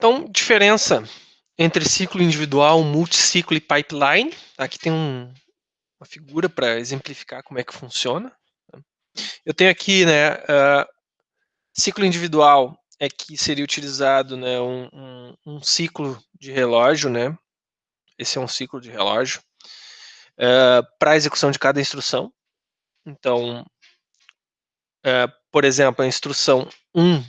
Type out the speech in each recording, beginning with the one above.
Então, diferença entre ciclo individual, multiciclo e pipeline. Aqui tem uma figura para exemplificar como é que funciona. Eu tenho aqui, né, ciclo individual é que seria utilizado, né, um ciclo de relógio, né? Esse é um ciclo de relógio para a execução de cada instrução. Então, por exemplo, a instrução 1,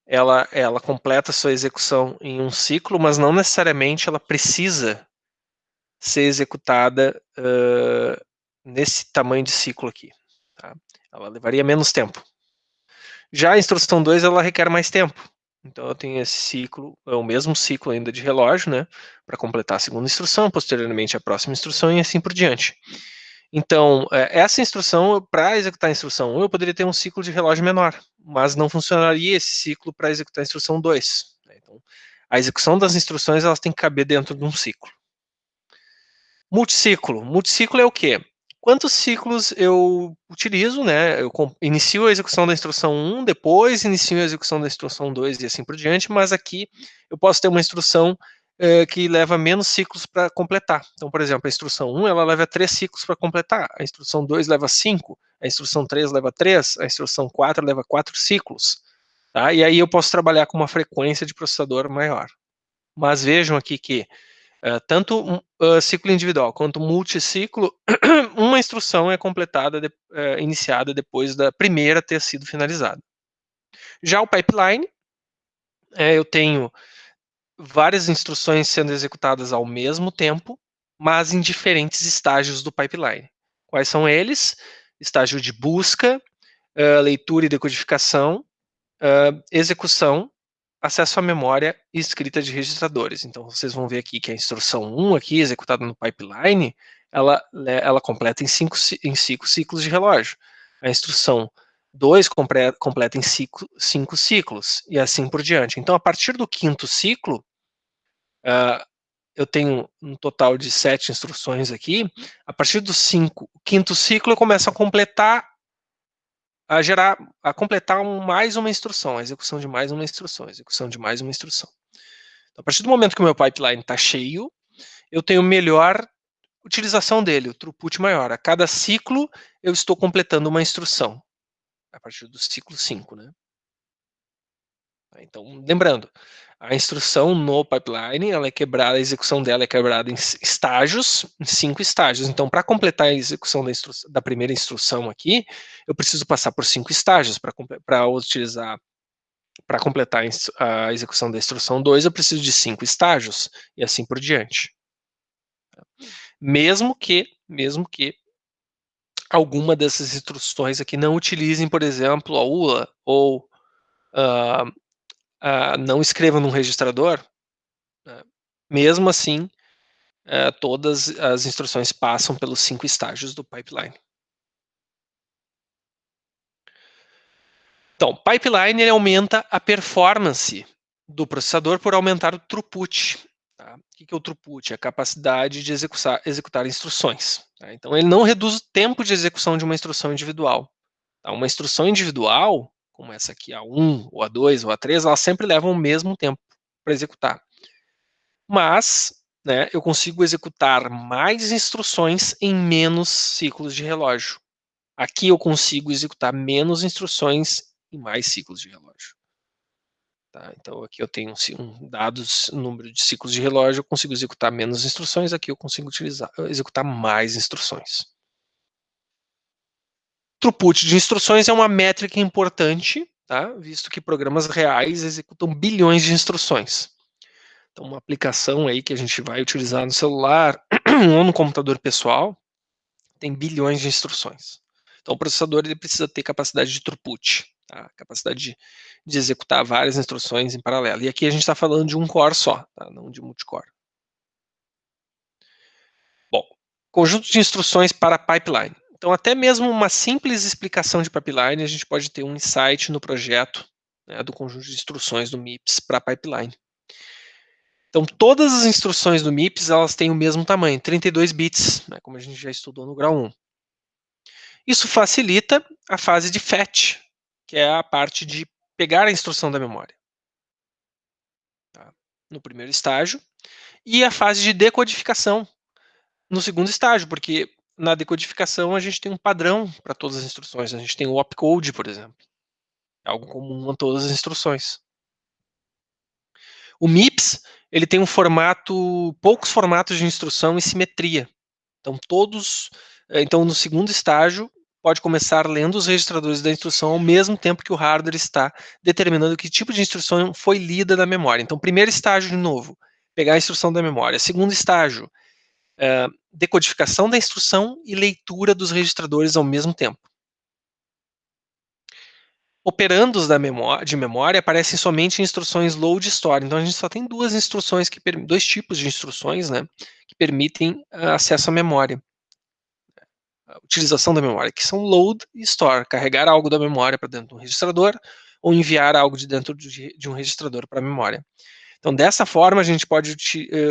ela completa a sua execução em um ciclo, mas não necessariamente ela precisa ser executada nesse tamanho de ciclo aqui. Tá? Ela levaria menos tempo. Já a instrução 2, ela requer mais tempo. Então, eu tenho esse ciclo, é o mesmo ciclo ainda de relógio, né? Para completar a segunda instrução, posteriormente a próxima instrução e assim por diante. Então, essa instrução, para executar a instrução 1, eu poderia ter um ciclo de relógio menor, mas não funcionaria esse ciclo para executar a instrução 2. Então, a execução das instruções, elas têm que caber dentro de um ciclo. Multiciclo. Multiciclo é o quê? Quantos ciclos eu utilizo, né? Eu inicio a execução da instrução 1, depois inicio a execução da instrução 2 e assim por diante, mas aqui eu posso ter uma instrução que leva menos ciclos para completar. Então, por exemplo, a instrução 1, ela leva 3 ciclos para completar, a instrução 2 leva 5, a instrução 3 leva 3, a instrução 4 leva 4 ciclos. Tá? E aí eu posso trabalhar com uma frequência de processador maior. Mas vejam aqui que tanto ciclo individual quanto multiciclo, uma instrução é completada, iniciada depois da primeira ter sido finalizada. Já o pipeline, eu tenho várias instruções sendo executadas ao mesmo tempo, mas em diferentes estágios do pipeline. Quais são eles? Estágio de busca, leitura e decodificação, execução, acesso à memória e escrita de registradores. Então, vocês vão ver aqui que a instrução 1, aqui, executada no pipeline, ela completa em 5 ciclos de relógio. A instrução 2 completa em 5 ciclos, e assim por diante. Então, a partir do quinto ciclo, eu tenho um total de 7 instruções aqui. A partir do quinto ciclo, eu começo a completar a completar mais uma instrução, a execução de mais uma instrução, a execução de mais uma instrução. Então, a partir do momento que o meu pipeline está cheio, eu tenho melhor utilização dele, o throughput maior. A cada ciclo, eu estou completando uma instrução, a partir do ciclo 5, né? Então, lembrando, a instrução no pipeline, ela é quebrada, a execução dela é quebrada em estágios, em 5 estágios. Então, para completar a execução da primeira instrução aqui, eu preciso passar por 5 estágios para utilizar. Para completar a execução da instrução 2, eu preciso de 5 estágios, e assim por diante. Mesmo que alguma dessas instruções aqui não utilizem, por exemplo, a ULA, ou não escrevam num registrador, né? Mesmo assim, todas as instruções passam pelos 5 estágios do pipeline. Então, pipeline ele aumenta a performance do processador por aumentar o throughput. Tá? O que é o throughput? É a capacidade de executar instruções. Tá? Então, ele não reduz o tempo de execução de uma instrução individual. Tá? Uma instrução individual, como essa aqui, A1, ou A2, ou A3, elas sempre levam o mesmo tempo para executar. Mas, né, eu consigo executar mais instruções em menos ciclos de relógio. Aqui eu consigo executar menos instruções em mais ciclos de relógio. Tá? Então, aqui eu tenho dados, número de ciclos de relógio, eu consigo executar menos instruções, aqui eu consigo executar mais instruções. Throughput de instruções é uma métrica importante, tá? Visto que programas reais executam bilhões de instruções. Então, uma aplicação aí que a gente vai utilizar no celular ou no computador pessoal tem bilhões de instruções. Então, o processador ele precisa ter capacidade de throughput, tá? Capacidade de executar várias instruções em paralelo. E aqui a gente está falando de um core só, tá? Não de multicore. Bom, conjunto de instruções para pipeline. Então, até mesmo uma simples explicação de pipeline, a gente pode ter um insight no projeto, né, do conjunto de instruções do MIPS para pipeline. Então, todas as instruções do MIPS, elas têm o mesmo tamanho, 32 bits, né, como a gente já estudou no grau 1. Isso facilita a fase de fetch, que é a parte de pegar a instrução da memória. no primeiro estágio, e a fase de decodificação no segundo estágio, porque na decodificação a gente tem um padrão para todas as instruções, a gente tem o opcode, por exemplo, é algo comum a todas as instruções. O MIPS, ele tem poucos formatos de instrução e simetria. Então no segundo estágio, pode começar lendo os registradores da instrução ao mesmo tempo que o hardware está determinando que tipo de instrução foi lida da memória. Então, primeiro estágio, de novo, pegar a instrução da memória. Segundo estágio, decodificação da instrução e leitura dos registradores ao mesmo tempo. Operandos de memória aparecem somente em instruções load e store. Então a gente só tem dois tipos de instruções, né, que permitem acesso à memória, a utilização da memória, que são load e store, carregar algo da memória para dentro de um registrador ou enviar algo de dentro de um registrador para a memória. Então, dessa forma, a gente pode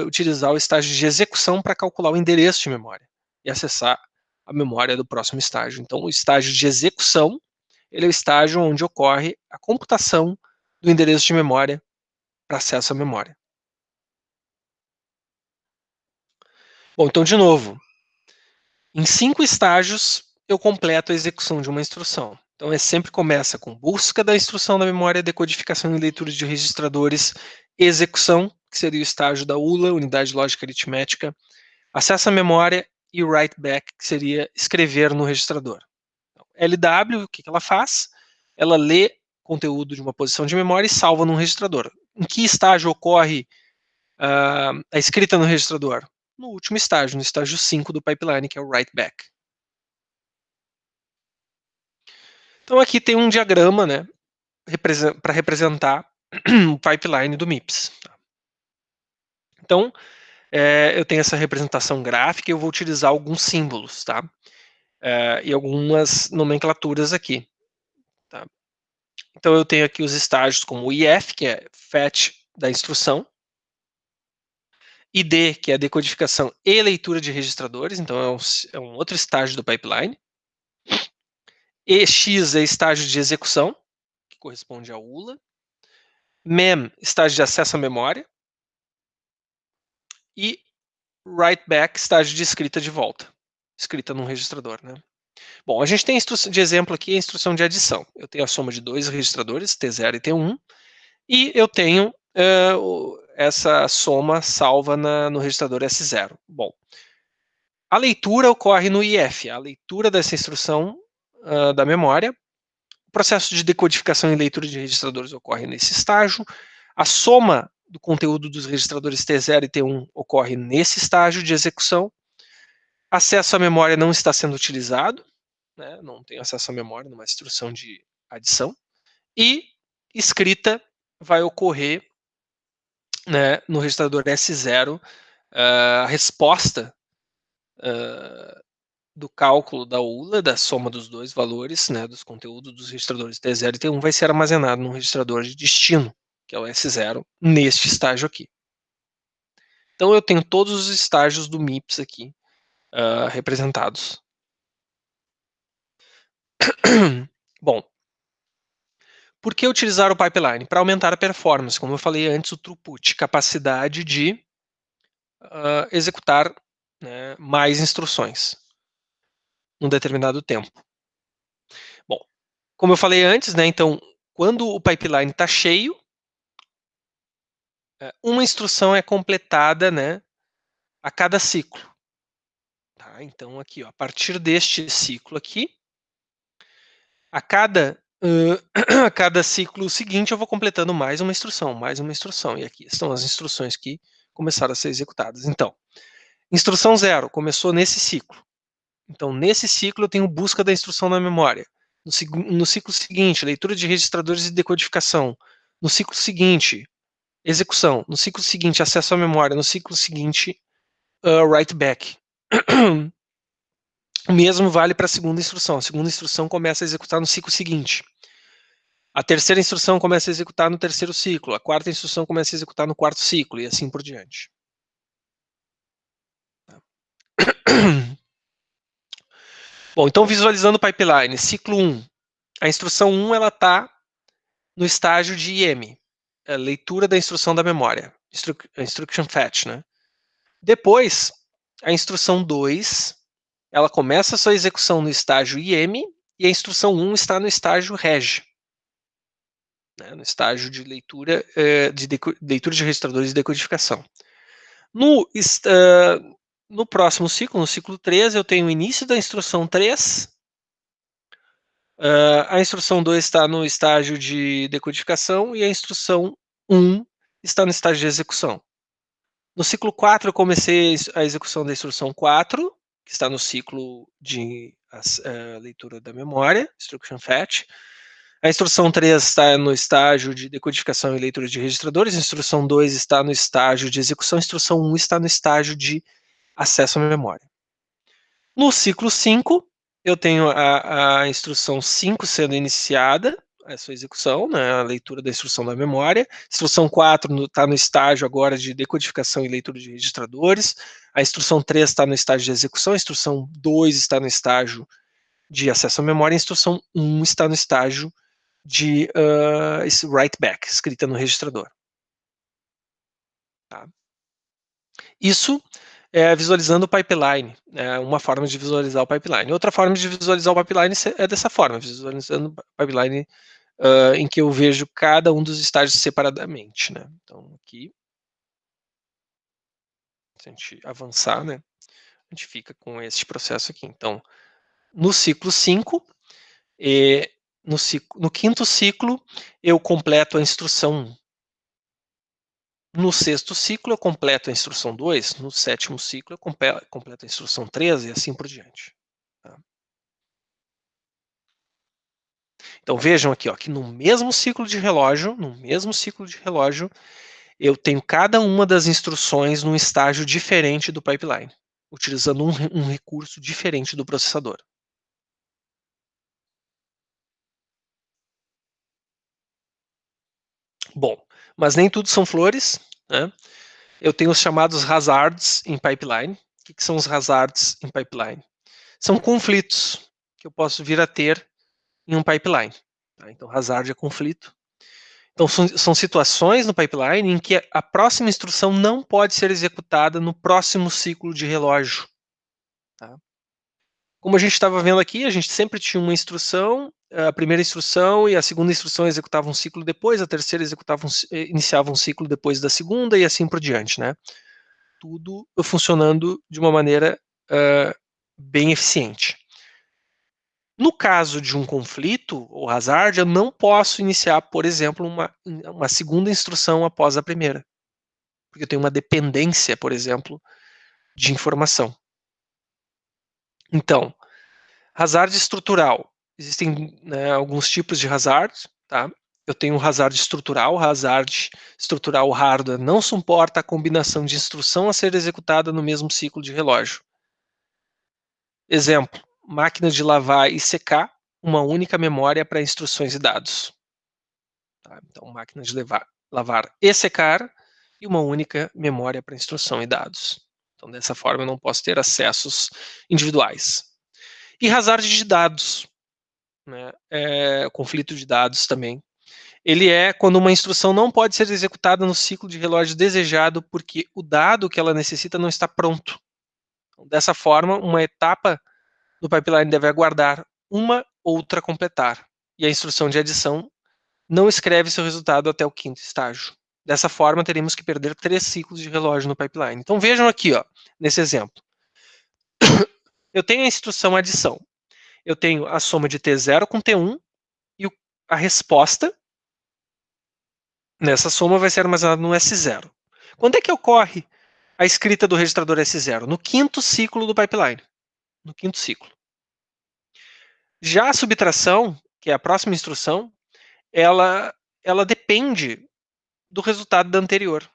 utilizar o estágio de execução para calcular o endereço de memória e acessar a memória do próximo estágio. Então, o estágio de execução, ele é o estágio onde ocorre a computação do endereço de memória para acesso à memória. Bom, então, de novo, em 5 estágios, eu completo a execução de uma instrução. Então, sempre começa com busca da instrução da memória, decodificação e leitura de registradores, execução, que seria o estágio da ULA, unidade lógica aritmética, acesso à memória e write back, que seria escrever no registrador. Então, LW, o que ela faz? Ela lê conteúdo de uma posição de memória e salva num registrador. Em que estágio ocorre a escrita no registrador? No último estágio, no estágio 5 do pipeline, que é o write back. Então aqui tem um diagrama, né, para representar o pipeline do MIPS. Então, eu tenho essa representação gráfica e eu vou utilizar alguns símbolos, tá? E algumas nomenclaturas aqui. Tá? Então eu tenho aqui os estágios como o IF, que é fetch da instrução, ID, que é a decodificação e leitura de registradores, então é um outro estágio do pipeline. EX é estágio de execução, que corresponde à ULA. MEM, estágio de acesso à memória. E write back, estágio de escrita de volta, escrita num registrador, né? Bom, a gente tem de exemplo aqui a instrução de adição. Eu tenho a soma de dois registradores, T0 e T1, e eu tenho essa soma salva no registrador S0. Bom, a leitura ocorre no IF, a leitura dessa instrução da memória. O processo de decodificação e leitura de registradores ocorre nesse estágio. A soma do conteúdo dos registradores T0 e T1 ocorre nesse estágio de execução. Acesso à memória não está sendo utilizado, né? Não tem acesso à memória numa instrução de adição. E escrita vai ocorrer, né, no registrador S0, a resposta do cálculo da ULA, da soma dos dois valores, né, dos conteúdos dos registradores T0 e T1, vai ser armazenado no registrador de destino, que é o S0, neste estágio aqui. Então eu tenho todos os estágios do MIPS aqui representados. Bom, por que utilizar o pipeline? Para aumentar a performance, como eu falei antes, o throughput, capacidade de executar, né, mais instruções num determinado tempo. Bom, como eu falei antes, né, então, quando o pipeline está cheio, uma instrução é completada, né, a cada ciclo. Tá? Então, aqui, ó, a partir deste ciclo aqui, a cada ciclo seguinte eu vou completando mais uma instrução, e aqui estão as instruções que começaram a ser executadas. Então, instrução 0 começou nesse ciclo. Então, nesse ciclo eu tenho busca da instrução na memória. No ciclo seguinte, leitura de registradores e decodificação. No ciclo seguinte, execução. No ciclo seguinte, acesso à memória. No ciclo seguinte, write back. O mesmo vale para a segunda instrução. A segunda instrução começa a executar no ciclo seguinte. A terceira instrução começa a executar no terceiro ciclo. A quarta instrução começa a executar no quarto ciclo, e assim por diante. Bom, então visualizando o pipeline, ciclo 1. A instrução 1 ela está no estágio de IM, leitura da instrução da memória. instruction fetch, né? Depois, a instrução 2, ela começa a sua execução no estágio IM e a instrução 1 está no estágio reg, né, no estágio de leitura de registradores e decodificação. No próximo ciclo, no ciclo 3, eu tenho o início da instrução 3, a instrução 2 está no estágio de decodificação e a instrução 1 está no estágio de execução. No ciclo 4, eu comecei a execução da instrução 4, que está no ciclo de leitura da memória, instruction fetch. A instrução 3 está no estágio de decodificação e leitura de registradores, a instrução 2 está no estágio de execução, a instrução 1 está no estágio de acesso à memória. No ciclo 5, eu tenho a instrução 5 sendo iniciada, a sua execução, né, a leitura da instrução da memória. Instrução 4 está no estágio agora de decodificação e leitura de registradores. A instrução 3 está no estágio de execução, a instrução 2 está no estágio de acesso à memória, a instrução 1 está no estágio de write back, escrita no registrador. Tá? Isso é visualizando o pipeline, é uma forma de visualizar o pipeline. Outra forma de visualizar o pipeline é dessa forma, visualizando o pipeline em que eu vejo cada um dos estágios separadamente, né? Então, aqui, se a gente avançar, né, a gente fica com este processo aqui. Então, no ciclo 5, no quinto ciclo, eu completo a instrução 1. No sexto ciclo, eu completo a instrução 2. No sétimo ciclo, eu completo a instrução 3 e assim por diante. Tá? Então, vejam aqui, ó, que no mesmo ciclo de relógio, eu tenho cada uma das instruções num estágio diferente do pipeline, utilizando um recurso diferente do processador. Bom, mas nem tudo são flores, né? Eu tenho os chamados hazards em pipeline. O que são os hazards em pipeline? São conflitos que eu posso vir a ter em um pipeline. Tá? Então, hazard é conflito. Então, são situações no pipeline em que a próxima instrução não pode ser executada no próximo ciclo de relógio. Tá? Como a gente estava vendo aqui, a gente sempre tinha uma instrução, a primeira instrução e a segunda instrução executava um ciclo depois, a terceira iniciava um ciclo depois da segunda e assim por diante, né? Tudo funcionando de uma maneira bem eficiente. No caso de um conflito ou hazard, eu não posso iniciar, por exemplo, uma segunda instrução após a primeira, porque eu tenho uma dependência, por exemplo, de informação. Então, hazard estrutural. Existem, né, alguns tipos de hazard, tá? Eu tenho o hazard estrutural. O hazard estrutural hardware não suporta a combinação de instrução a ser executada no mesmo ciclo de relógio. Exemplo, máquina de lavar e secar, uma única memória para instruções e dados. Tá? Então, máquina de lavar e secar e uma única memória para instrução e dados. Então, dessa forma, eu não posso ter acessos individuais. E hazard de dados, né? Conflito de dados também. Ele é quando uma instrução não pode ser executada no ciclo de relógio desejado porque o dado que ela necessita não está pronto. Então, dessa forma, uma etapa do pipeline deve aguardar uma outra completar. E a instrução de adição não escreve seu resultado até o quinto estágio. Dessa forma, teríamos que perder 3 ciclos de relógio no pipeline. Então vejam aqui, ó, nesse exemplo. Eu tenho a instrução adição. Eu tenho a soma de T0 com T1 e a resposta nessa soma vai ser armazenada no S0. Quando é que ocorre a escrita do registrador S0? No quinto ciclo do pipeline. No quinto ciclo. Já a subtração, que é a próxima instrução, ela depende do resultado da anterior.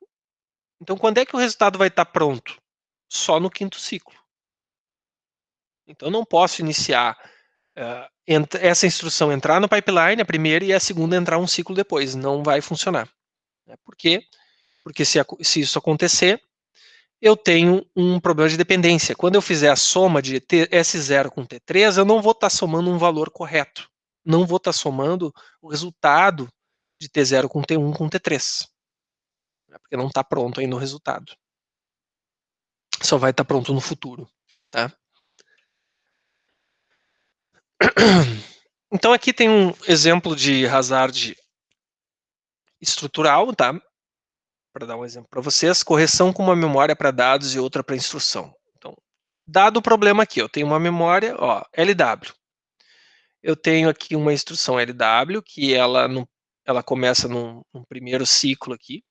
Então, quando é que o resultado vai estar pronto? Só no quinto ciclo. Então, eu não posso iniciar essa instrução entrar no pipeline, a primeira, e a segunda entrar um ciclo depois. Não vai funcionar. Por quê? Porque se isso acontecer, eu tenho um problema de dependência. Quando eu fizer a soma de S0 com T3, eu não vou estar somando um valor correto. Não vou estar somando o resultado de T0 com T1 com T3. né, porque não está pronto ainda o resultado. Só vai estar pronto no futuro, tá? Então aqui tem um exemplo de hazard estrutural, tá? Para dar um exemplo para vocês, correção com uma memória para dados e outra para instrução. Então, dado o problema aqui, eu tenho uma memória, ó, LW. Eu tenho aqui uma instrução LW, que ela começa num primeiro ciclo aqui,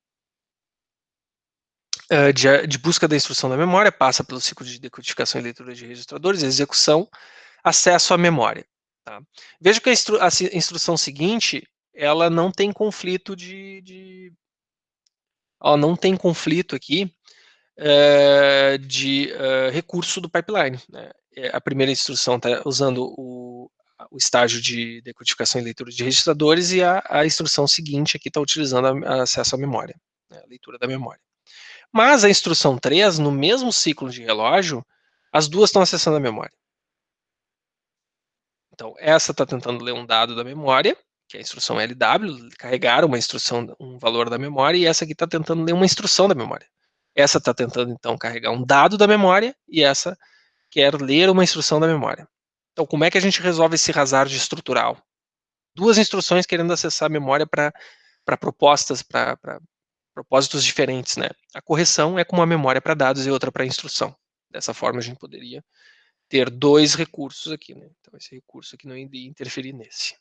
de busca da instrução da memória, passa pelo ciclo de decodificação e leitura de registradores, execução, acesso à memória. Tá? Veja que a instrução seguinte, ela não tem conflito ela não tem conflito aqui de recurso do pipeline. Né? A primeira instrução está usando o estágio de decodificação e leitura de registradores e a instrução seguinte aqui está utilizando acesso à memória, né? A leitura da memória. Mas a instrução 3, no mesmo ciclo de relógio, as duas estão acessando a memória. Então, essa está tentando ler um dado da memória, que é a instrução LW, carregar uma instrução, um valor da memória, e essa aqui está tentando ler uma instrução da memória. Essa está tentando, então, carregar um dado da memória, e essa quer ler uma instrução da memória. Então, como é que a gente resolve esse hazard estrutural? Duas instruções querendo acessar a memória para propostas, para propósitos diferentes, né? A correção é com uma memória para dados e outra para instrução. Dessa forma, a gente poderia ter dois recursos aqui, né? Então, esse recurso aqui não iria interferir nesse.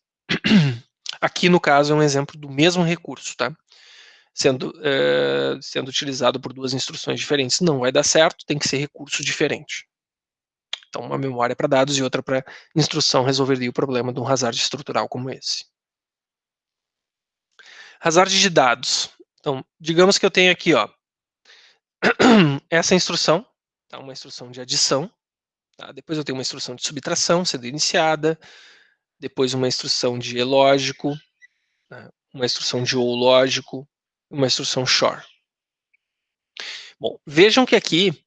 Aqui, no caso, é um exemplo do mesmo recurso, tá? Sendo utilizado por duas instruções diferentes. Não vai dar certo, tem que ser recurso diferente. Então, uma memória para dados e outra para instrução resolveria o problema de um hazard estrutural como esse. Hazard de dados. Então, digamos que eu tenho aqui, ó, essa instrução, tá? Uma instrução de adição. Tá? Depois eu tenho uma instrução de subtração sendo iniciada. Depois uma instrução de lógico, né? Uma instrução de ou lógico, uma instrução shor. Bom, vejam que aqui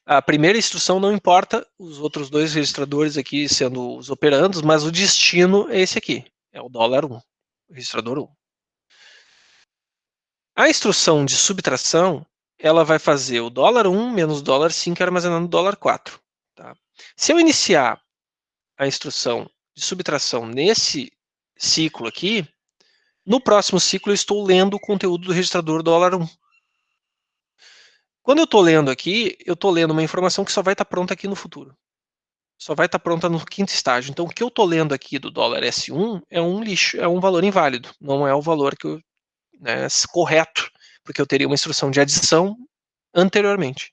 a primeira instrução não importa os outros dois registradores aqui sendo os operandos, mas o destino é esse aqui, é o $1, o registrador 1. A instrução de subtração, ela vai fazer o $1 menos o $5 armazenando o $4. Tá? Se eu iniciar a instrução de subtração nesse ciclo aqui, no próximo ciclo eu estou lendo o conteúdo do registrador $1. Quando eu estou lendo aqui, eu estou lendo uma informação que só vai estar pronta aqui no futuro. Só vai estar pronta no quinto estágio. Então, o que eu estou lendo aqui do $S1 é um lixo, é um valor inválido. Não é o valor que correto, porque eu teria uma instrução de adição anteriormente.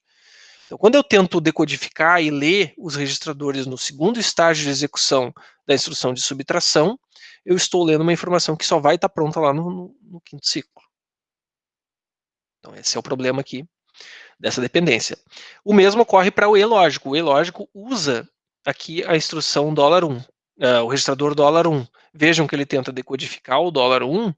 Então, quando eu tento decodificar e ler os registradores no segundo estágio de execução da instrução de subtração, eu estou lendo uma informação que só vai estar pronta lá no quinto ciclo. Então, esse é o problema aqui dessa dependência. O mesmo ocorre para o E-lógico. O E-lógico usa aqui a instrução $1, o registrador $1. Vejam que ele tenta decodificar o $1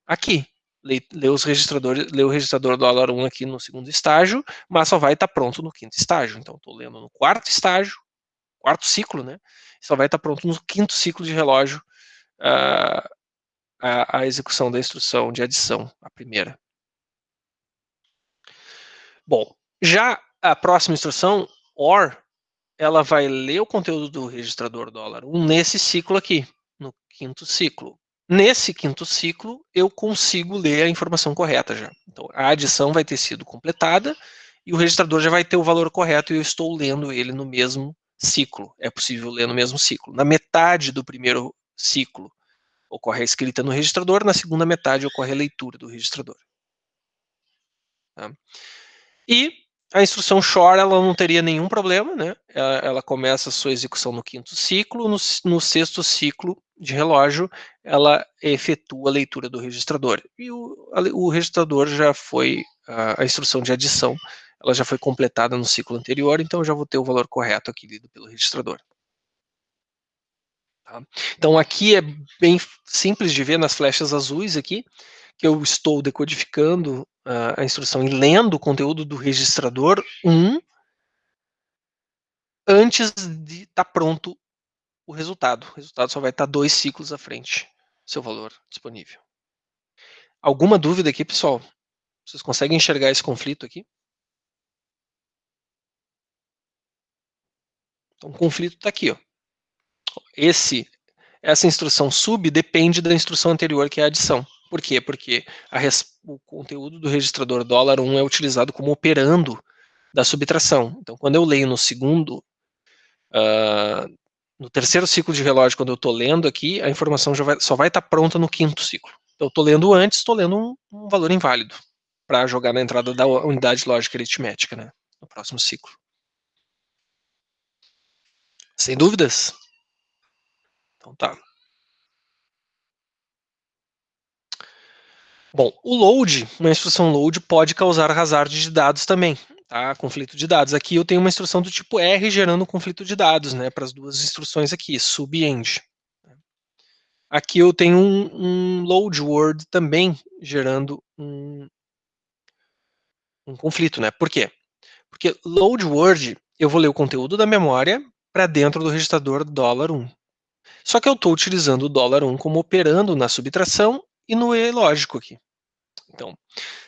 aqui. Lê o registrador $1 aqui no segundo estágio, mas só vai estar pronto no quinto estágio. Então, estou lendo no quarto estágio, quarto ciclo, né? Só vai estar pronto no quinto ciclo de relógio a execução da instrução de adição, a primeira. Bom, já a próxima instrução, OR, ela vai ler o conteúdo do registrador $1 nesse ciclo aqui, no quinto ciclo. Nesse quinto ciclo, eu consigo ler a informação correta já. Então, a adição vai ter sido completada e o registrador já vai ter o valor correto e eu estou lendo ele no mesmo ciclo. É possível ler no mesmo ciclo. Na metade do primeiro ciclo, ocorre a escrita no registrador, na segunda metade ocorre a leitura do registrador. Tá? E a instrução shor, ela não teria nenhum problema, né? Ela começa a sua execução no quinto ciclo, no sexto ciclo de relógio, ela efetua a leitura do registrador. E o registrador já foi, a instrução de adição, ela já foi completada no ciclo anterior, então eu já vou ter o valor correto aqui lido pelo registrador. Tá? Então aqui é bem simples de ver nas flechas azuis aqui, que eu estou decodificando a instrução e lendo o conteúdo do registrador 1 antes de estar pronto o resultado. O resultado só vai estar 2 ciclos à frente, seu valor disponível. Alguma dúvida aqui, pessoal? Vocês conseguem enxergar esse conflito aqui? Então, o conflito está aqui, ó. Essa instrução sub depende da instrução anterior, que é a adição. Por quê? Porque o conteúdo do registrador $1 é utilizado como operando da subtração. Então, quando eu leio no segundo, no terceiro ciclo de relógio, quando eu estou lendo aqui, a informação só vai estar pronta no quinto ciclo. Então, eu estou lendo antes, estou lendo um valor inválido para jogar na entrada da unidade lógica aritmética, né, no próximo ciclo. Sem dúvidas? Então tá. Bom, o load, uma instrução load pode causar hazard de dados também, tá? Conflito de dados. Aqui eu tenho uma instrução do tipo R gerando conflito de dados, né? Para as duas instruções aqui, sub e end. Aqui eu tenho um load word também gerando um conflito, né? Por quê? Porque load word, eu vou ler o conteúdo da memória para dentro do registrador $1. Só que eu estou utilizando o $1 como operando na subtração e no E lógico aqui. Então,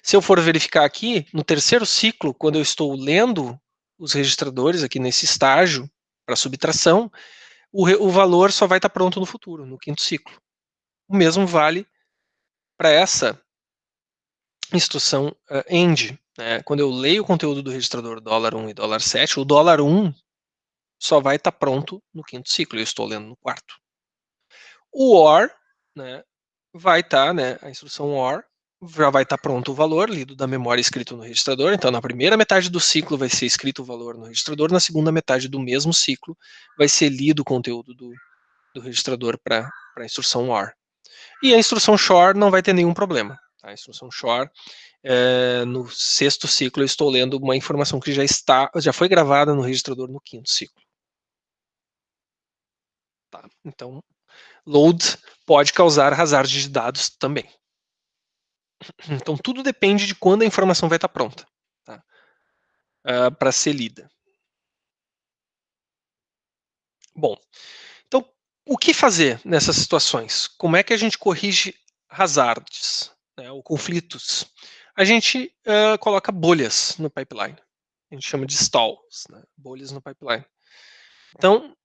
se eu for verificar aqui, no terceiro ciclo, quando eu estou lendo os registradores aqui nesse estágio para subtração, o valor só vai estar pronto no futuro, no quinto ciclo. O mesmo vale para essa instrução end. Né? Quando eu leio o conteúdo do registrador $1 e $7, o $1 só vai estar pronto no quinto ciclo, eu estou lendo no quarto. O OR, né, vai estar, né, a instrução OR, já vai estar pronto o valor lido da memória escrito no registrador. Então, na primeira metade do ciclo vai ser escrito o valor no registrador, na segunda metade do mesmo ciclo vai ser lido o conteúdo do registrador para a instrução OR. E a instrução SHOR não vai ter nenhum problema. Tá? A instrução SHOR, no sexto ciclo, eu estou lendo uma informação que já foi gravada no registrador no quinto ciclo. Tá? Então, load pode causar hazard de dados também. Então, tudo depende de quando a informação vai estar pronta, tá? Para ser lida. Bom, então, o que fazer nessas situações? Como é que a gente corrige hazards, né, ou conflitos? A gente coloca bolhas no pipeline. A gente chama de stalls, né, bolhas no pipeline. Então,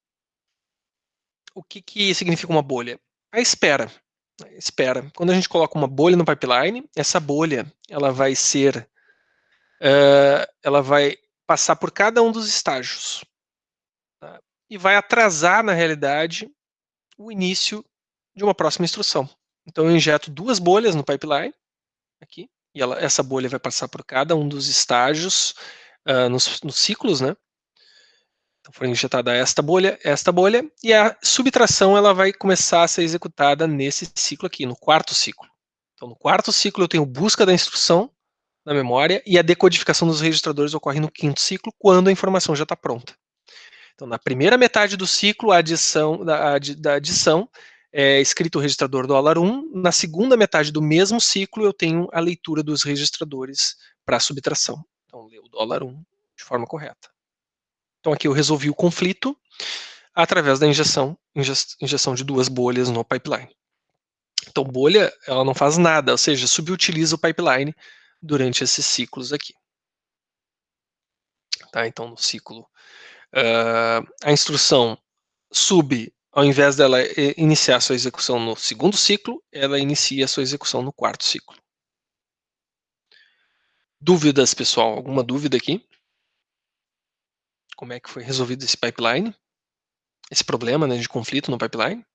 o que significa uma bolha? A espera. Espera. Quando a gente coloca uma bolha no pipeline, essa bolha ela vai ser ela vai passar por cada um dos estágios, tá? E vai atrasar, na realidade, o início de uma próxima instrução. Então, eu injeto duas bolhas no pipeline, aqui, e essa bolha vai passar por cada um dos estágios nos ciclos, né? Então, foi injetada esta bolha, e a subtração ela vai começar a ser executada nesse ciclo aqui, no quarto ciclo. Então, no quarto ciclo, eu tenho busca da instrução na memória e a decodificação dos registradores ocorre no quinto ciclo, quando a informação já está pronta. Então, na primeira metade do ciclo, a adição, da adição é escrito o registrador $1. Na segunda metade do mesmo ciclo, eu tenho a leitura dos registradores para a subtração. Então, leu o $1 de forma correta. Então, aqui eu resolvi o conflito através da injeção de duas bolhas no pipeline. Então, bolha, ela não faz nada, ou seja, subutiliza o pipeline durante esses ciclos aqui. Tá? Então, no ciclo, a instrução sub, ao invés dela iniciar sua execução no segundo ciclo, ela inicia sua execução no quarto ciclo. Dúvidas, pessoal? Alguma dúvida aqui? Como é que foi resolvido esse pipeline? Esse problema, né, de conflito no pipeline?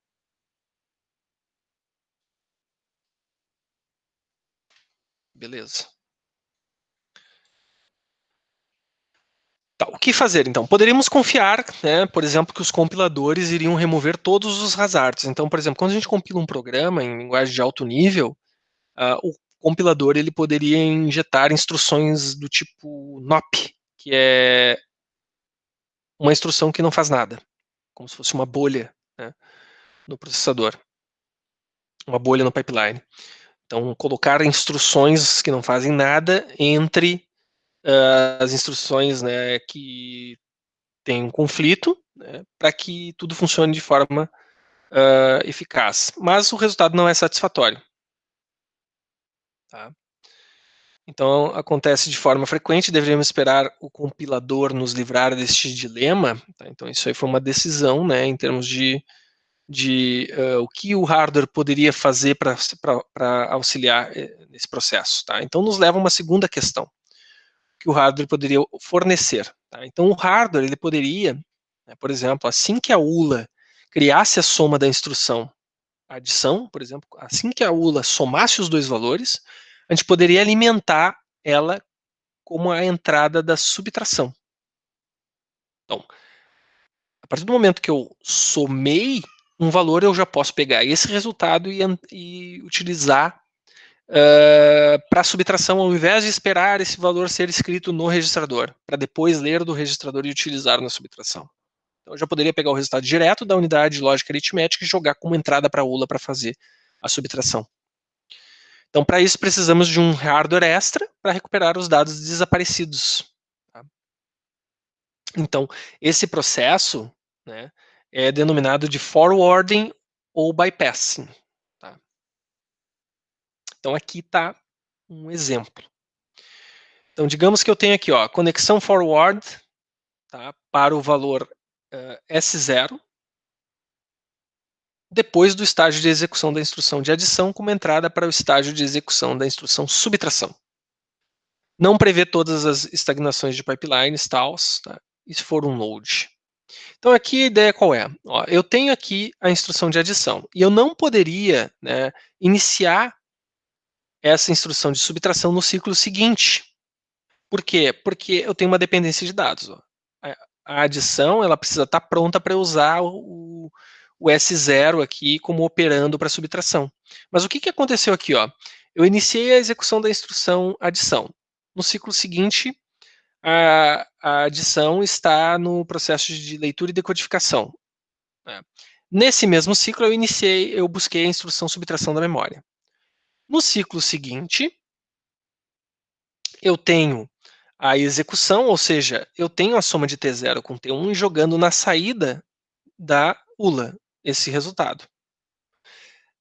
Beleza. Tá, o que fazer, então? Poderíamos confiar, né, por exemplo, que os compiladores iriam remover todos os hazards. Então, por exemplo, quando a gente compila um programa em linguagem de alto nível, o compilador ele poderia injetar instruções do tipo NOP, que é uma instrução que não faz nada, como se fosse uma bolha, né, no processador, uma bolha no pipeline. Então, colocar instruções que não fazem nada entre as instruções, né, que tem um conflito, né, para que tudo funcione de forma eficaz. Mas o resultado não é satisfatório. Tá? Então, acontece de forma frequente, deveríamos esperar o compilador nos livrar deste dilema. Tá? Então, isso aí foi uma decisão, né, em termos de o que o hardware poderia fazer para auxiliar nesse processo. Tá? Então, nos leva a uma segunda questão, que o hardware poderia fornecer. Tá? Então, o hardware ele poderia, né, por exemplo, assim que a ULA criasse a soma da instrução adição, por exemplo, assim que a ULA somasse os dois valores, a gente poderia alimentar ela como a entrada da subtração. Então, a partir do momento que eu somei um valor, eu já posso pegar esse resultado e utilizar para subtração, ao invés de esperar esse valor ser escrito no registrador, para depois ler do registrador e utilizar na subtração. Então, eu já poderia pegar o resultado direto da unidade de lógica aritmética e jogar como entrada para a ULA para fazer a subtração. Então, para isso, precisamos de um hardware extra para recuperar os dados desaparecidos. Tá? Então, esse processo, né, é denominado de forwarding ou bypassing. Tá? Então, aqui está um exemplo. Então, digamos que eu tenho aqui, ó, conexão forward, tá, para o valor S0, depois do estágio de execução da instrução de adição, como entrada para o estágio de execução da instrução subtração. Não prevê todas as estagnações de pipelines, tals, tá? E se for um load. Então, aqui a ideia qual é? Ó, eu tenho aqui a instrução de adição, e eu não poderia, né, iniciar essa instrução de subtração no ciclo seguinte. Por quê? Porque eu tenho uma dependência de dados. Ó. A adição ela precisa estar pronta para usar o S0 aqui como operando para subtração. Mas o que aconteceu aqui? Ó? Eu iniciei a execução da instrução adição. No ciclo seguinte, a adição está no processo de leitura e decodificação. Né? Nesse mesmo ciclo, eu busquei a instrução subtração da memória. No ciclo seguinte, eu tenho a execução, ou seja, eu tenho a soma de T0 com T1 e jogando na saída da ULA esse resultado.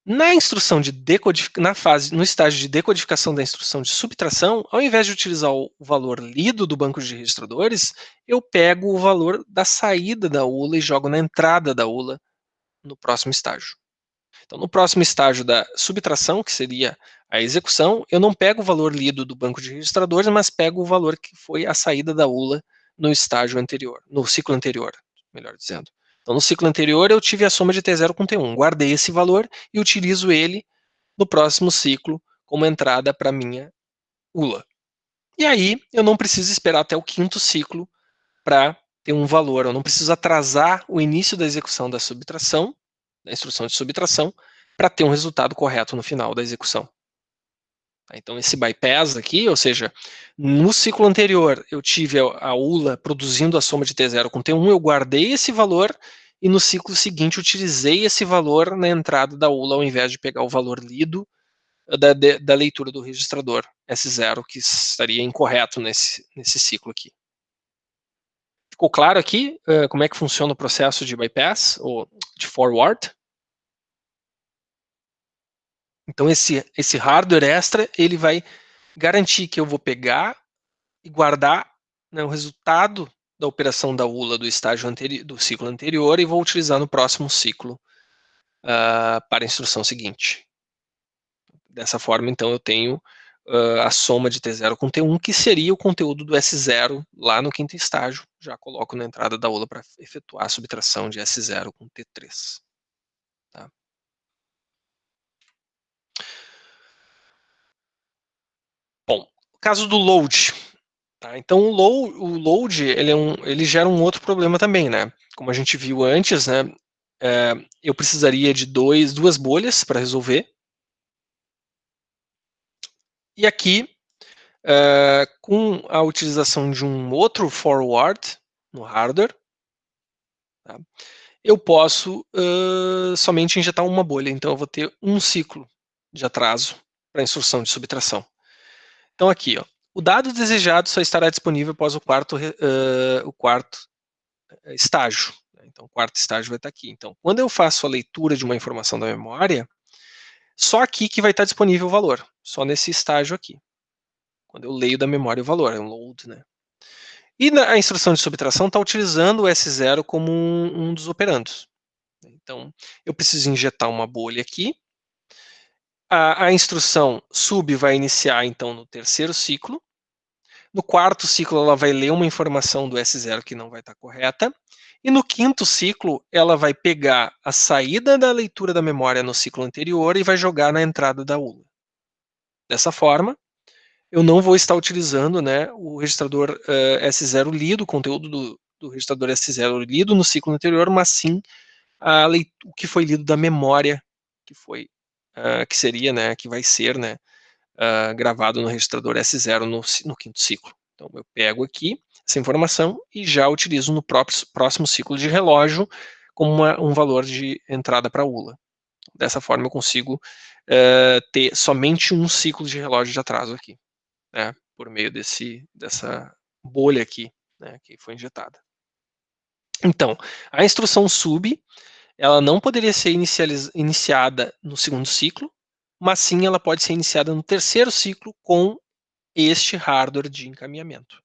Na instrução de no estágio de decodificação da instrução de subtração, ao invés de utilizar o valor lido do banco de registradores, eu pego o valor da saída da ULA e jogo na entrada da ULA no próximo estágio. Então, no próximo estágio da subtração, que seria a execução, eu não pego o valor lido do banco de registradores, mas pego o valor que foi a saída da ULA no estágio anterior, no ciclo anterior, melhor dizendo. Então, no ciclo anterior, eu tive a soma de T0 com T1. Guardei esse valor e utilizo ele no próximo ciclo como entrada para a minha ULA. E aí, eu não preciso esperar até o quinto ciclo para ter um valor. Eu não preciso atrasar o início da execução da subtração, da instrução de subtração, para ter um resultado correto no final da execução. Então, esse bypass aqui, ou seja, no ciclo anterior, eu tive a ULA produzindo a soma de T0 com T1, eu guardei esse valor, e no ciclo seguinte, utilizei esse valor na entrada da ULA, ao invés de pegar o valor lido da leitura do registrador S0, que estaria incorreto nesse ciclo aqui. Ficou claro aqui como é que funciona o processo de bypass, ou de forward? Então, esse hardware extra, ele vai garantir que eu vou pegar e guardar, né, o resultado da operação da ULA do estágio do ciclo anterior e vou utilizar no próximo ciclo para a instrução seguinte. Dessa forma, então, eu tenho a soma de T0 com T1, que seria o conteúdo do S0 lá no quinto estágio. Já coloco na entrada da ULA para efetuar a subtração de S0 com T3. Tá? Bom, o caso do load. Tá? Então, o load ele gera um outro problema também, né? Como a gente viu antes, né? Eu precisaria de duas bolhas para resolver. E aqui, com a utilização de um outro forward no hardware, tá? Eu posso somente injetar uma bolha. Então, eu vou ter um ciclo de atraso para a instrução de subtração. Então, aqui, ó, o dado desejado só estará disponível após o quarto estágio. Então, o quarto estágio vai estar aqui. Então, quando eu faço a leitura de uma informação da memória, só aqui que vai estar disponível o valor, só nesse estágio aqui. quando eu leio da memória o valor, é um load, né? E a instrução de subtração está utilizando o S0 como um dos operandos. Então, eu preciso injetar uma bolha aqui. A instrução sub vai iniciar, então, no terceiro ciclo. No quarto ciclo, ela vai ler uma informação do S0 que não vai estar correta. E no quinto ciclo, ela vai pegar a saída da leitura da memória no ciclo anterior e vai jogar na entrada da ULA. Dessa forma, eu não vou estar utilizando, né, o registrador S0 lido, o conteúdo do registrador S0 lido no ciclo anterior, mas sim o que foi lido da memória, que seria, né, que vai ser, né, gravado no registrador S0 no quinto ciclo. Então, eu pego aqui essa informação e já utilizo no próximo ciclo de relógio como um valor de entrada para a ULA. Dessa forma, eu consigo ter somente um ciclo de relógio de atraso aqui, né, por meio dessa bolha aqui, né, que foi injetada. Então, a instrução sub, ela não poderia ser iniciada no segundo ciclo, mas sim ela pode ser iniciada no terceiro ciclo com este hardware de encaminhamento.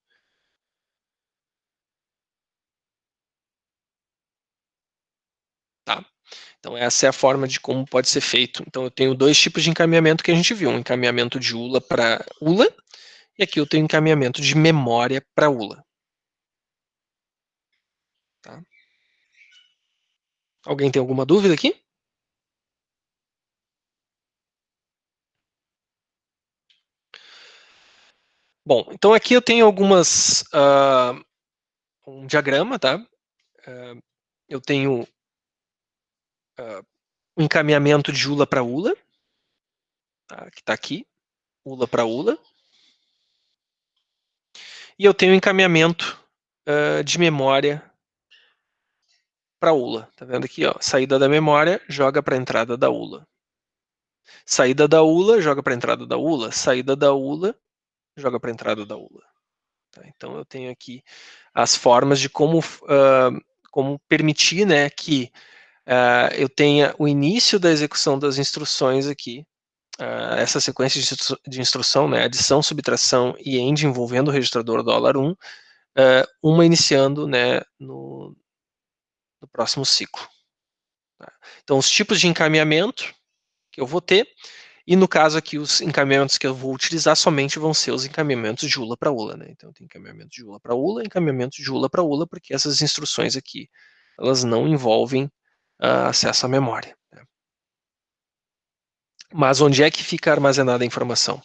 Tá? Então, essa é a forma de como pode ser feito. Então, eu tenho dois tipos de encaminhamento que a gente viu: um encaminhamento de ULA para ULA, e aqui eu tenho encaminhamento de memória para ULA. Tá? Alguém tem alguma dúvida aqui? Bom, então aqui eu tenho um diagrama, tá? Eu tenho um encaminhamento de ULA para ULA, tá? Que está aqui, ULA para ULA. E eu tenho um encaminhamento de memória para ULA. Tá vendo aqui, ó? Saída da memória, joga para a entrada da ULA. Saída da ULA, joga para a entrada da ULA. Saída da ULA, joga para a entrada da ULA. Tá? Então eu tenho aqui as formas de como permitir, né, que eu tenha o início da execução das instruções aqui, essa sequência de instrução, né, adição, subtração e end envolvendo o registrador $1, uma iniciando, né, no próximo ciclo. Tá? Então, os tipos de encaminhamento que eu vou ter, e no caso aqui, os encaminhamentos que eu vou utilizar somente vão ser os encaminhamentos de ULA para ULA. Né? Então, tem encaminhamento de ULA para ULA, encaminhamento de ULA para ULA, porque essas instruções aqui, elas não envolvem acesso à memória. Né? Mas onde é que fica armazenada a informação?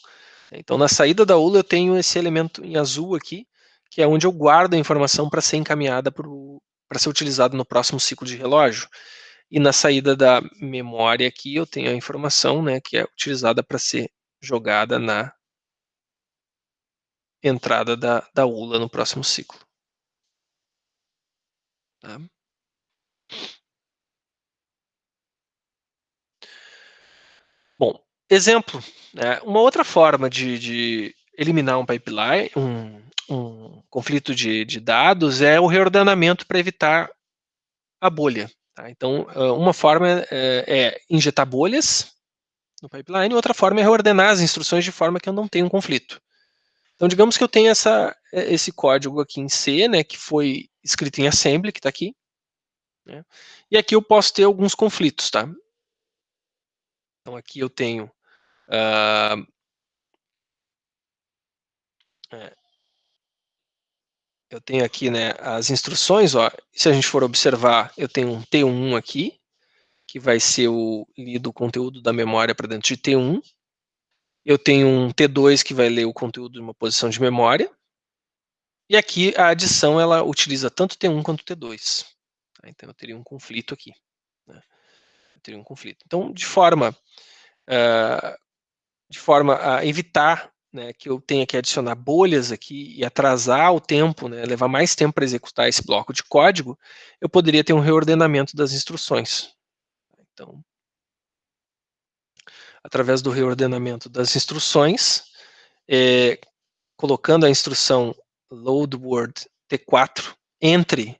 Então, na saída da ULA, eu tenho esse elemento em azul aqui, que é onde eu guardo a informação para ser encaminhada para ser utilizada no próximo ciclo de relógio. E na saída da memória aqui, eu tenho a informação, né, que é utilizada para ser jogada na entrada da ULA no próximo ciclo. Tá? Bom, exemplo, né, uma outra forma de eliminar um pipeline, um conflito de dados é o reordenamento para evitar a bolha. Tá? Então, uma forma é injetar bolhas no pipeline, outra forma é reordenar as instruções de forma que eu não tenha um conflito. Então, digamos que eu tenho esse código aqui em C, né, que foi escrito em assembly, que está aqui, né, e aqui eu posso ter alguns conflitos, tá? Então, aqui eu tenho aqui, né, as instruções, ó, se a gente for observar, eu tenho um T1 aqui, que vai ser o lido conteúdo da memória para dentro de T1. Eu tenho um T2 que vai ler o conteúdo de uma posição de memória. E aqui a adição, ela utiliza tanto T1 quanto T2. Tá? Então eu teria um conflito aqui. Né? Eu teria um conflito. Então, de forma a evitar, né, que eu tenha que adicionar bolhas aqui e atrasar o tempo, né, levar mais tempo para executar esse bloco de código, eu poderia ter um reordenamento das instruções. Então, através do reordenamento das instruções, colocando a instrução load word T4 entre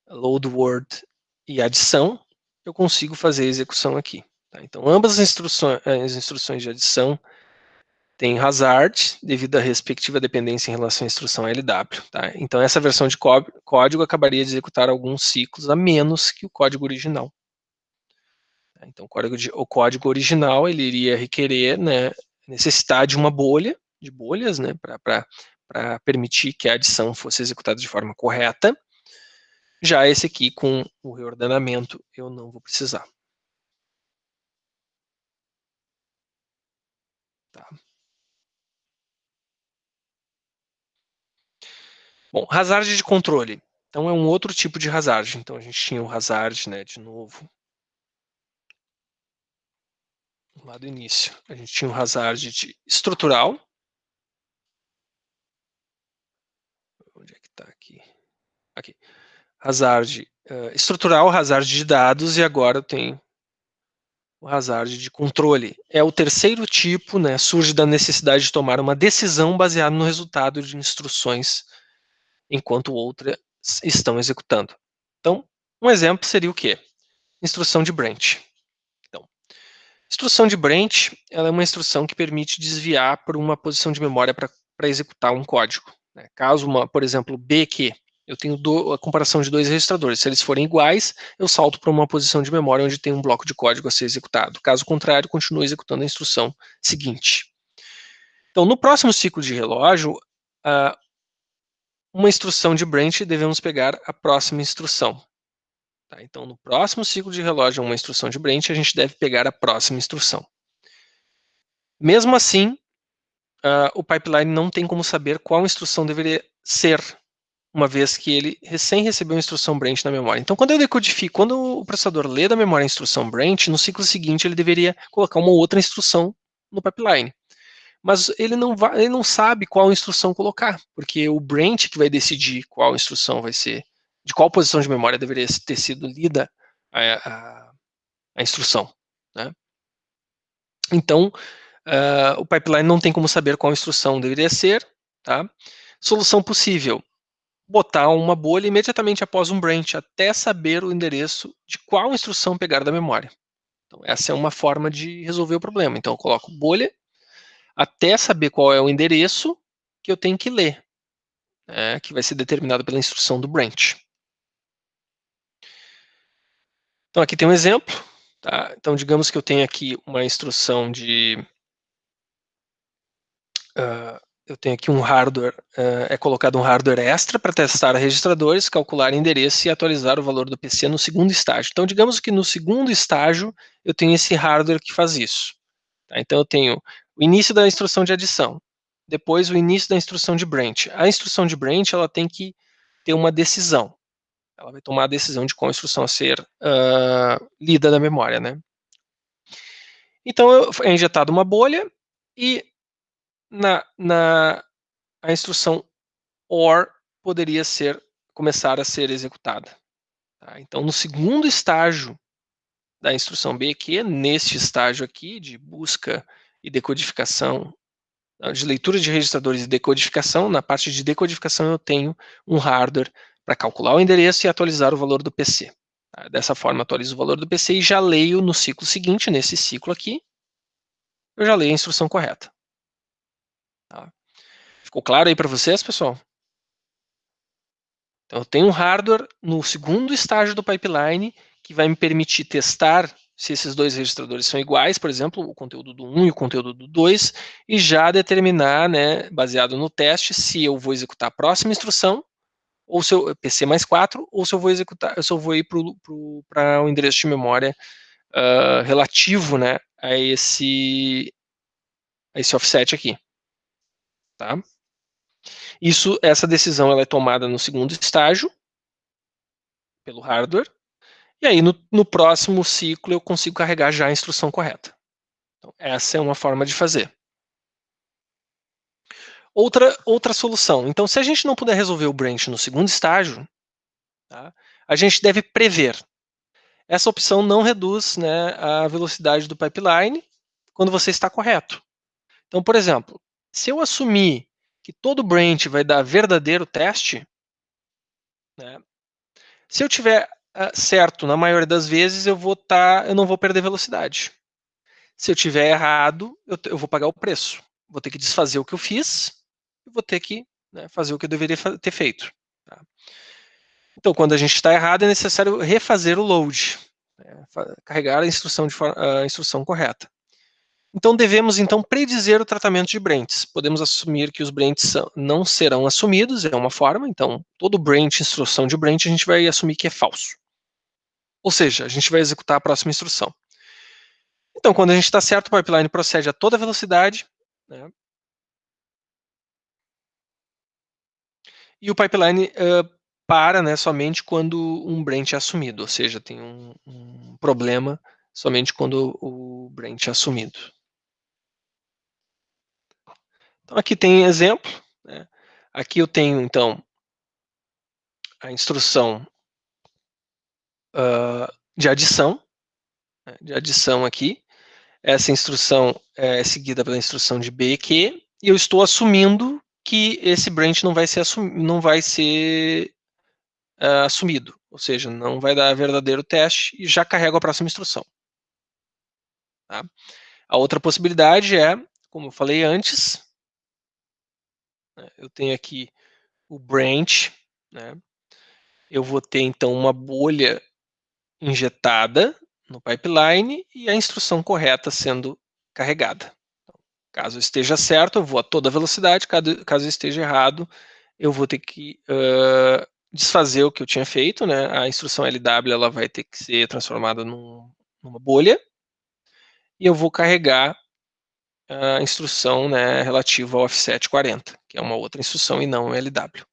load word e adição, eu consigo fazer a execução aqui. Tá? Então, ambas as instruções de adição tem hazard, devido à respectiva dependência em relação à instrução LW. Tá? Então, essa versão de código acabaria de executar alguns ciclos a menos que o código original. Então, o código original ele iria requerer, né, necessitar de uma bolha, de bolhas, né, para permitir que a adição fosse executada de forma correta. Já esse aqui, com o reordenamento, eu não vou precisar. Tá? Bom, hazard de controle. Então, é um outro tipo de hazard. Então, a gente tinha o hazard, né, de novo, lá do início. A gente tinha o hazard estrutural. Onde é que está aqui? Aqui. Hazard estrutural, hazard de dados, e agora eu tenho o hazard de controle. É o terceiro tipo, né, surge da necessidade de tomar uma decisão baseada no resultado de instruções, enquanto outras estão executando. Então, um exemplo seria o quê? Instrução de branch. Então, instrução de branch, ela é uma instrução que permite desviar por uma posição de memória para executar um código. Né? Caso, por exemplo, BQ, eu tenho a comparação de dois registradores. Se eles forem iguais, eu salto para uma posição de memória onde tem um bloco de código a ser executado. Caso contrário, continuo executando a instrução seguinte. Então, no próximo ciclo de relógio, uma instrução de branch, devemos pegar a próxima instrução. Tá? Então, no próximo ciclo de relógio, uma instrução de branch, a gente deve pegar a próxima instrução. Mesmo assim, o pipeline não tem como saber qual instrução deveria ser, uma vez que ele recém recebeu a instrução branch na memória. Então, quando eu decodifico, quando o processador lê da memória a instrução branch, no ciclo seguinte ele deveria colocar uma outra instrução no pipeline. Mas ele não sabe qual instrução colocar, porque o branch que vai decidir qual instrução vai ser, de qual posição de memória deveria ter sido lida a instrução. Né? Então, o pipeline não tem como saber qual instrução deveria ser. Tá? Solução possível: botar uma bolha imediatamente após um branch, até saber o endereço de qual instrução pegar da memória. Então, essa é uma forma de resolver o problema. Então, eu coloco bolha até saber qual é o endereço que eu tenho que ler, né, que vai ser determinado pela instrução do branch. Então, aqui tem um exemplo. Tá? Então, digamos que eu tenho aqui uma instrução de... eu tenho aqui um hardware, é colocado um hardware extra para testar registradores, calcular endereço e atualizar o valor do PC no segundo estágio. Então, digamos que no segundo estágio eu tenho esse hardware que faz isso. Tá? Então, eu tenho o início da instrução de adição, depois o início da instrução de branch. A instrução de branch ela tem que ter uma decisão. Ela vai tomar a decisão de qual instrução a ser lida da memória. Né? Então, é injetada uma bolha e a instrução OR poderia começar a ser executada. Tá? Então, no segundo estágio da instrução B, que é neste estágio aqui de busca e decodificação, de leitura de registradores e decodificação, na parte de decodificação eu tenho um hardware para calcular o endereço e atualizar o valor do PC. Tá? Dessa forma, atualizo o valor do PC e já leio no ciclo seguinte, nesse ciclo aqui, eu já leio a instrução correta. Tá? Ficou claro aí para vocês, pessoal? Então, eu tenho um hardware no segundo estágio do pipeline que vai me permitir testar se esses dois registradores são iguais, por exemplo, o conteúdo do 1 e o conteúdo do 2, e já determinar, né, baseado no teste, se eu vou executar a próxima instrução, ou se eu, PC mais 4, ou se eu vou executar, se eu vou ir para o endereço de memória relativo, né, a esse offset aqui. Tá? Essa decisão ela é tomada no segundo estágio, pelo hardware, e aí no próximo ciclo eu consigo carregar já a instrução correta. Então, essa é uma forma de fazer. Outra solução. Então, se a gente não puder resolver o branch no segundo estágio, tá, a gente deve prever. Essa opção não reduz, né, a velocidade do pipeline quando você está correto. Então, por exemplo, se eu assumir que todo branch vai dar verdadeiro teste, né, se eu tiver certo na maioria das vezes, eu não vou perder velocidade. Se eu tiver errado, eu vou pagar o preço. vou ter que desfazer o que eu fiz e vou ter que, né, fazer o que eu deveria ter feito. Tá? Então, quando a gente está errado, é necessário refazer o load, né, carregar a instrução correta. Então, devemos então predizer o tratamento de branches. Podemos assumir que os branches não serão assumidos, é uma forma. Então, todo branch, instrução de branch, a gente vai assumir que é falso. Ou seja, a gente vai executar a próxima instrução. Então, quando a gente está certo, o pipeline procede a toda velocidade, né, e o pipeline para, né, somente quando um branch é assumido, ou seja, tem um problema somente quando o branch é assumido. Então, aqui tem exemplo, né? Aqui eu tenho, então, a instrução de adição, né, aqui. Essa instrução é seguida pela instrução de BQ, e eu estou assumindo que esse branch não vai ser assumido, ou seja, não vai dar verdadeiro teste, e já carrego a próxima instrução. Tá? A outra possibilidade é, como eu falei antes, né, eu tenho aqui o branch, né, eu vou ter então uma bolha injetada no pipeline e a instrução correta sendo carregada. Caso esteja certo, eu vou a toda velocidade, caso esteja errado, eu vou ter que desfazer o que eu tinha feito, né? A instrução LW ela vai ter que ser transformada numa bolha, e eu vou carregar a instrução, né, relativa ao offset 40, que é uma outra instrução e não o LW.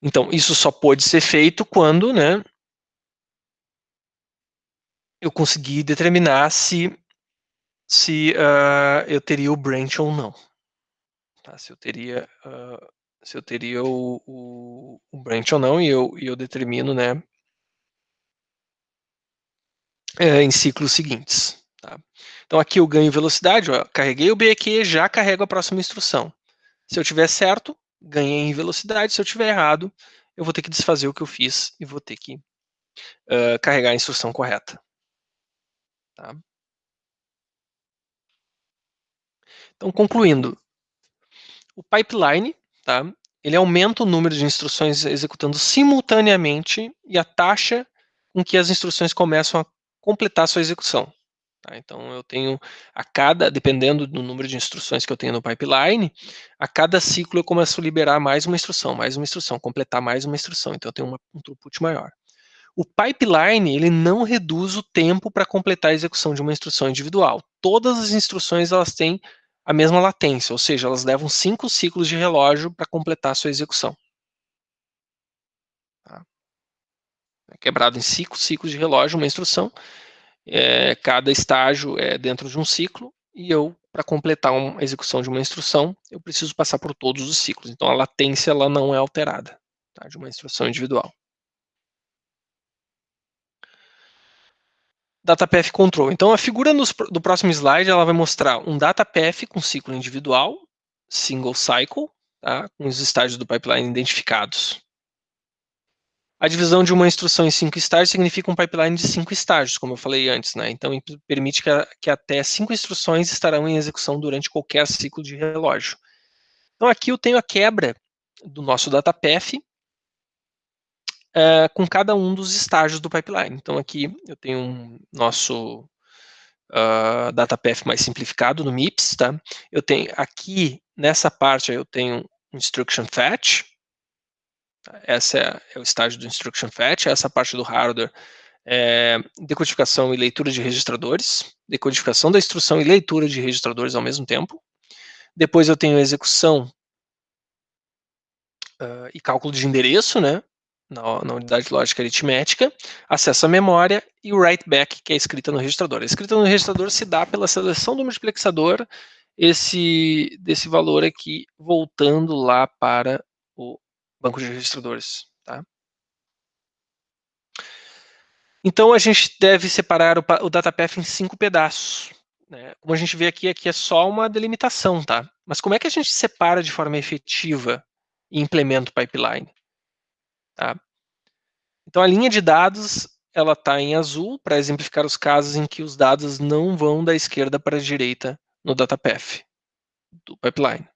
Então, isso só pode ser feito quando, né, eu conseguir determinar se eu teria o branch ou não. Tá? Se eu teria o branch ou não, e eu determino, né, em ciclos seguintes. Tá? Então aqui eu ganho velocidade, ó, carreguei o BQ, já carrego a próxima instrução. Se eu tiver certo, ganhei em velocidade. Se eu tiver errado, eu vou ter que desfazer o que eu fiz e vou ter que carregar a instrução correta. Tá? Então, concluindo, o pipeline, tá, ele aumenta o número de instruções executando simultaneamente e a taxa com que as instruções começam a completar sua execução. Tá? Então, eu tenho dependendo do número de instruções que eu tenho no pipeline, a cada ciclo eu começo a liberar mais uma instrução, completar mais uma instrução. Então, eu tenho um throughput maior. O pipeline, ele não reduz o tempo para completar a execução de uma instrução individual. Todas as instruções, elas têm a mesma latência, ou seja, elas levam 5 ciclos de relógio para completar a sua execução. Tá? É quebrado em 5 ciclos de relógio uma instrução, cada estágio é dentro de um ciclo, e para completar a execução de uma instrução, eu preciso passar por todos os ciclos. Então, a latência ela não é alterada, tá, de uma instrução individual. DataPath Control. Então, a figura do próximo slide ela vai mostrar um DataPath com ciclo individual, single cycle, tá, com os estágios do pipeline identificados. A divisão de uma instrução em 5 estágios significa um pipeline de 5 estágios, como eu falei antes, né? Então, permite que até 5 instruções estarão em execução durante qualquer ciclo de relógio. Então, aqui eu tenho a quebra do nosso DataPath com cada um dos estágios do pipeline. Então, aqui eu tenho um nosso DataPath mais simplificado no MIPS, tá? Eu tenho aqui, nessa parte, eu tenho Instruction Fetch. Essa é o estágio do Instruction Fetch. Essa parte do hardware é decodificação e leitura de registradores, decodificação da instrução e leitura de registradores ao mesmo tempo. Depois eu tenho execução e cálculo de endereço, né, na unidade lógica aritmética, acesso à memória e o write back, que é a escrita no registrador. A escrita no registrador se dá pela seleção do multiplexador desse valor aqui, voltando lá para o banco de registradores. Tá? Então, a gente deve separar o DataPath em 5 pedaços. Né? Como a gente vê aqui é só uma delimitação. Tá? Mas como é que a gente separa de forma efetiva e implementa o pipeline? Tá? Então, a linha de dados ela está em azul para exemplificar os casos em que os dados não vão da esquerda para a direita no datapath do pipeline.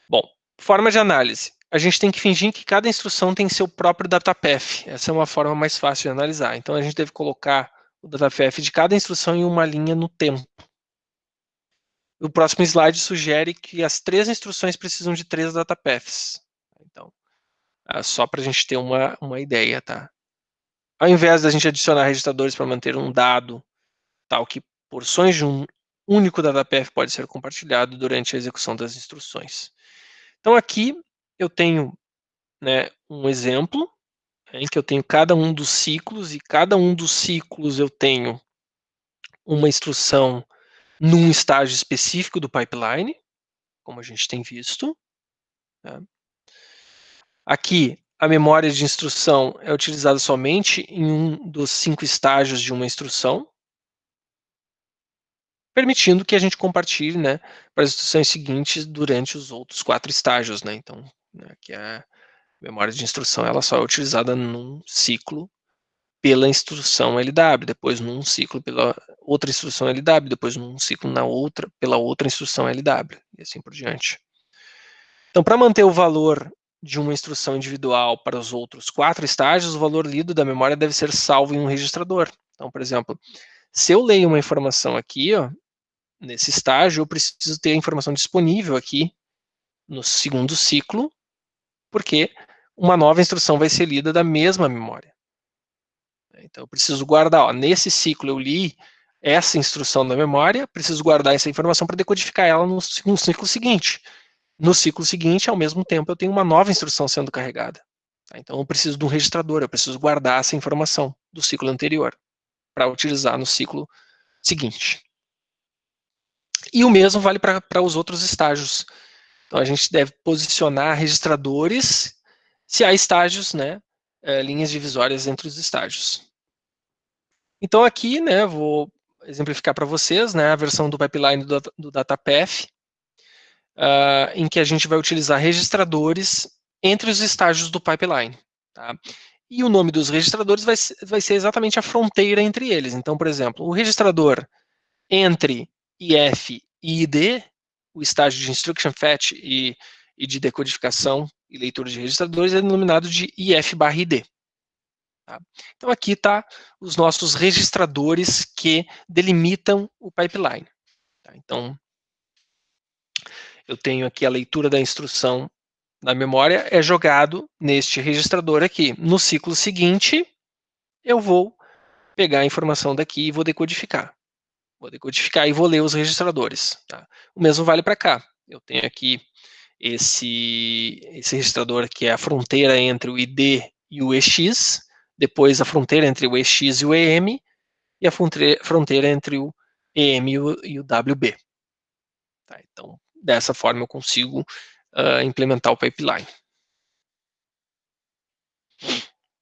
Bom, forma de análise. A gente tem que fingir que cada instrução tem seu próprio datapath. Essa é uma forma mais fácil de analisar. Então, a gente deve colocar o datapath de cada instrução em uma linha no tempo. O próximo slide sugere que as 3 instruções precisam de 3 datapaths. Então, só para a gente ter uma ideia, tá? Ao invés da gente adicionar registradores para manter um dado tal que porções de um único datapath pode ser compartilhado durante a execução das instruções. Então, aqui eu tenho, né, um exemplo em que eu tenho cada um dos ciclos, e cada um dos ciclos eu tenho uma instrução num estágio específico do pipeline, como a gente tem visto. Tá? Aqui, a memória de instrução é utilizada somente em um dos 5 estágios de uma instrução, permitindo que a gente compartilhe, né, para as instruções seguintes durante os outros 4 estágios. Né? Então, né, que a memória de instrução ela só é utilizada num ciclo pela instrução LW, depois num ciclo pela outra instrução LW, depois num ciclo pela outra instrução LW, e assim por diante. Então, para manter o valor de uma instrução individual para os outros 4 estágios, o valor lido da memória deve ser salvo em um registrador. Então, por exemplo, se eu leio uma informação aqui, ó, nesse estágio, eu preciso ter a informação disponível aqui no segundo ciclo, porque uma nova instrução vai ser lida da mesma memória. Então, eu preciso guardar, ó, nesse ciclo eu li essa instrução da memória, preciso guardar essa informação para decodificar ela no ciclo seguinte. No ciclo seguinte, ao mesmo tempo, eu tenho uma nova instrução sendo carregada. Tá? Então, eu preciso de um registrador, eu preciso guardar essa informação do ciclo anterior para utilizar no ciclo seguinte. E o mesmo vale para os outros estágios. Então, a gente deve posicionar registradores se há estágios, né, linhas divisórias entre os estágios. Então, aqui, né, vou exemplificar para vocês, né, a versão do pipeline do datapath, em que a gente vai utilizar registradores entre os estágios do pipeline. Tá? E o nome dos registradores vai ser exatamente a fronteira entre eles. Então, por exemplo, o registrador entre IF e ID, o estágio de instruction fetch e de decodificação e leitura de registradores, é denominado de IF/ID. Tá? Então, aqui está os nossos registradores que delimitam o pipeline. Tá? Então, eu tenho aqui a leitura da instrução da memória, é jogado neste registrador aqui. No ciclo seguinte, eu vou pegar a informação daqui e vou decodificar. Vou decodificar e vou ler os registradores. Tá? O mesmo vale para cá. Eu tenho aqui esse registrador que é a fronteira entre o ID e o EX, depois a fronteira entre o EX e o EM, e a fronteira entre o EM e o WB. Tá? Então, dessa forma eu consigo implementar o pipeline.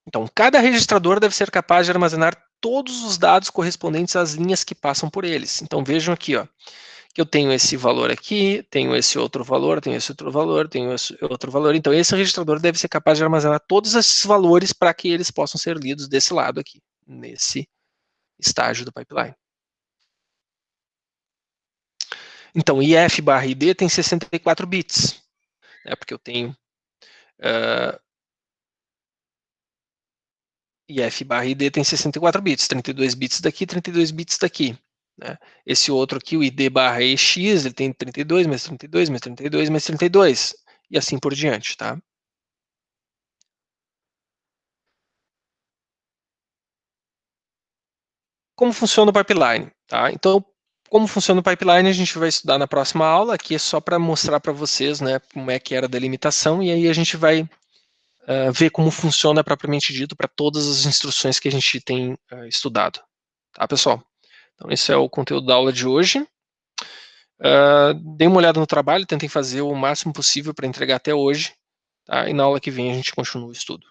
Então, cada registrador deve ser capaz de armazenar todos os dados correspondentes às linhas que passam por eles. Então, vejam aqui, ó, que eu tenho esse valor aqui, tenho esse outro valor, tenho esse outro valor, tenho esse outro valor. Então, esse registrador deve ser capaz de armazenar todos esses valores para que eles possam ser lidos desse lado aqui, nesse estágio do pipeline. Então, IF/ID tem 64 bits, né, porque eu tenho IF/ID tem 64 bits, 32 bits daqui, 32 bits daqui. Né? Esse outro aqui, o ID/EX, ele tem 32, mais 32, mais 32, mais 32, e assim por diante. Tá? Como funciona o pipeline? Tá? Então, como funciona o pipeline, a gente vai estudar na próxima aula. Aqui é só para mostrar para vocês, né, como é que era a delimitação, e aí a gente vai ver como funciona propriamente dito para todas as instruções que a gente tem estudado. Tá, pessoal? Então, esse é o conteúdo da aula de hoje. Dei uma olhada no trabalho, tentei fazer o máximo possível para entregar até hoje. Tá? E na aula que vem a gente continua o estudo.